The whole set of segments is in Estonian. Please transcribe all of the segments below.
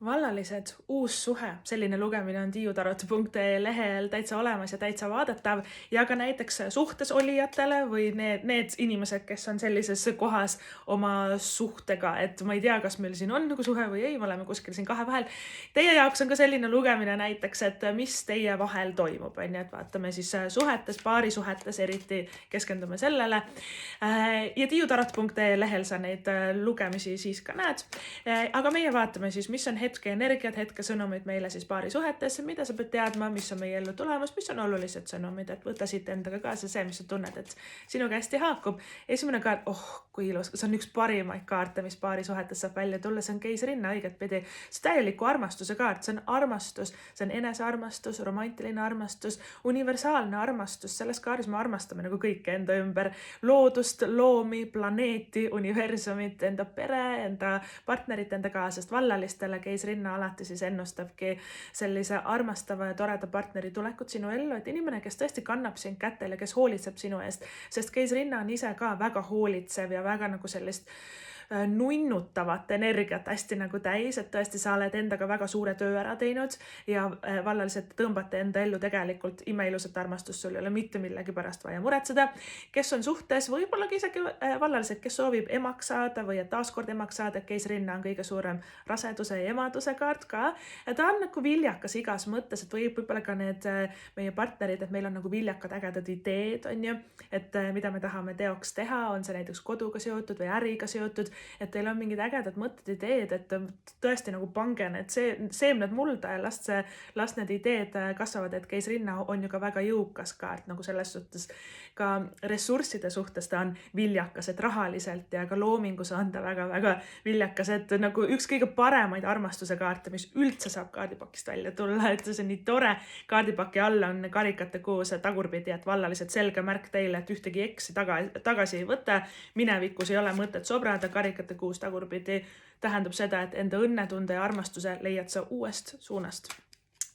Vallalised, uus suhe, selline lugemine on tiiutarot.ee lehel täitsa olemas ja täitsa vaadatav ja ka näiteks suhtes olijatele või need inimesed, kes on sellises kohas oma suhtega, et ma ei tea, kas meil siin on nagu suhe või ei, me oleme kuskil siin kahe vahel. Teie jaoks on ka selline lugemine näiteks, et mis teie vahel toimub, et vaatame siis suhetes, paarisuhetes eriti keskendume sellele. Ja tiiutarot.ee lehel sa neid lugemisi siis ka näed. Aga meie vaatame siis, mis on hetke energiat, hetke sõnumid meile siis paarisuhetes, mida sa pead teadma, mis on meie ellu tulemas, mis on olulised sõnumid, et võta siit endaga kaasa see, mis sa tunned, et sinuga hästi haakub. Esimene kaart, kui ilus, see on üks parimaid kaarte, mis paarisuhetes saab välja tulla, see on keisrinna õiget pidi. See täieliku armastuse kaart, see on armastus, see on enesearmastus, romantiline armastus, universaalne armastus. Selles kaardis me armastame nagu kõike enda ümber, loodust, loomi, planeeti, universumit, enda pere, enda partnerit, enda kaasast. Vallalistele keisrinna alati siis ennustabki sellise armastava ja toreda partneri tulekut sinu ellu, et inimene, kes tõesti kannab sind kätel ja kes hoolitseb sinu eest, sest keisrinna on ise ka väga hoolitsev ja väga nagu sellist nunnutavat energiat hästi nagu täis, et tõesti sa oled endaga väga suure töö ära teinud ja vallalised tõmbate enda ellu tegelikult imeilusat armastust, sul ei ole mitte millegi pärast vaja muretseda. Kes on suhtes, võib-olla isegi vallalised, kes soovib emaks saada või et taaskord emaks saada, keisrinna on kõige suurem raseduse ja emaduse kaart ka. Ta on nagu viljakas igas mõttes, et võib-olla ka need meie partnerid, et meil on nagu viljakad ägedad ideed, on ju, et mida me tahame teoks teha, on see näiteks koduga seotud või äriga seotud, et teil on mingid ägedad mõtted, ideed, et tõesti nagu pange need seemned mulda ja las need ideed kasvavad, et keisrinna on ju ka väga jõukas kaart, nagu selles suhtes ka ressursside suhtes ta on viljakas, et rahaliselt ja ka loomingus on ta väga-väga viljakas, et nagu üks kõige paremaid armastuse kaarte, mis üldse saab kaardipakist välja tulla, et see on nii tore. Kaardipaki all on karikate koos tagurpidi, et vallalised selge märk teile, et ühtegi eksi tagasi ei võta, minevikus ei ole mõtet sobrada, karikate kuus tagurpidi tähendab seda, et enda õnnetunde ja armastuse leiad sa uuest suunast,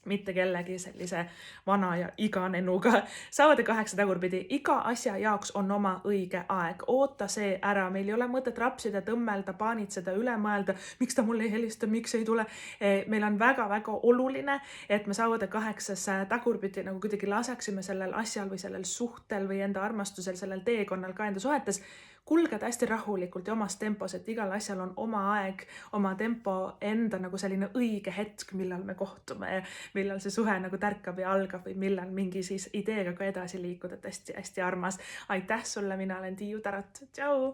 mitte kellegi sellise vana ja iganenuga. Saavade 8 tagurpidi, iga asja jaoks on oma õige aeg. Oota see ära, meil ei ole mõtet rapsida, tõmmelda, paanitseda, üle mõelda, miks ta mulle ei helista, miks ei tule. Meil on väga-väga oluline, et me saavade 8 tagurpidi nagu kuidagi laseksime sellel asjal või sellel suhtel või enda armastusel, sellel teekonnal ka enda suhetes kulged hästi rahulikult ja omas tempos, et igal asjal on oma aeg, oma tempo, enda nagu selline õige hetk, millal me kohtume ja millal see suhe nagu tärkab ja algab või millal mingi siis ideega ka edasi liikuda, et hästi-hästi armas. Aitäh sulle, mina olen Tiiu Tarot. Tšau!